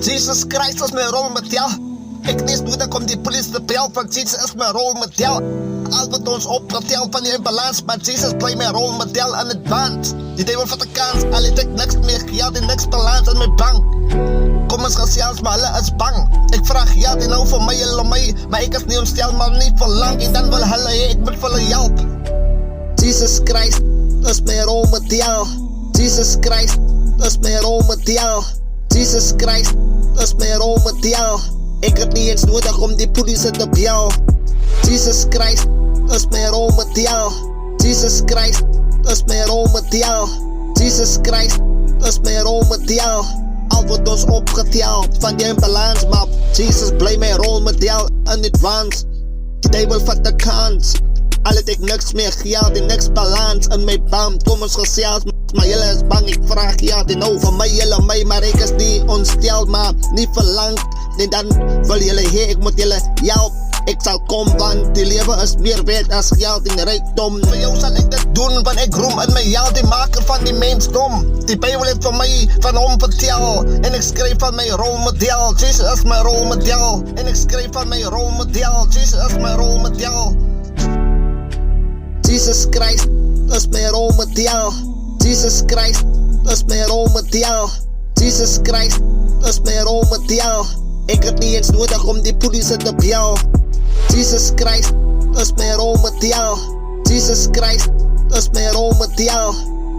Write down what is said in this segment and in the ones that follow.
Jesus Christ is my rolmodel. Ek lees nodig om die polisie te bel, want Jesus is my rolmodel. Al wat ons opgetel van die balans, maar Jesus bly my rolmodel in advance. Die duivel vat 'n kans, al het ek niks meer geld en niks balans in my bank. Kom ons gesels, maar hulle is bang. Ek vraag geld en nou vir my, hulle my, maar ek is nie ontstel, maar nie vir lang. En dan wil hulle hê, ek moet vir hulle help. Jesus Christ is my rolmodel. Jesus Christ is my rolmodel. Jesus Christ is my rolmodel. Ek het nie eens nodig om die polisie te bel. Jesus Christ is my rolmodel. Jesus Christ is my rolmodel. Jesus Christ is my rolmodel. Al word ons opgetel van die balans, maar Jesus bly my rolmodel in advance. Die duivel vat 'n kans, al het ek niks meer geld en niks balans in my bank. Kom ons gesels, maar julle is bang, ek vraag geld en nou vir my, julle my, maar ek is nie ontstel, maar nie verlang. En dan wil julle hê, ek moet julle help. Ek sal kom, want die lewe is meer werd as geld en rykdom. Vir jou sal ek dit doen, want ek roem in my held, die maker van die mensdom. Die Bybel het vir my van hom vertel, en ek skryf van my rolmodel. Jesus is my rolmodel, en ek skryf van my rolmodel. Jesus is my rolmodel. Jesus Christ is my rolmodel. Jesus Christ is my rolmodel. Jesus Christ is my rolmodel. Ek het nie eens nodig om die polisie te bel. Jesus Christ is my rolmodel. Jesus Christ is my rolmodel.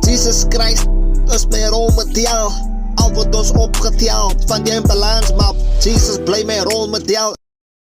Jesus Christ is my rolmodel. Al word ons opgetel van die balans, maar Jesus bly my rolmodel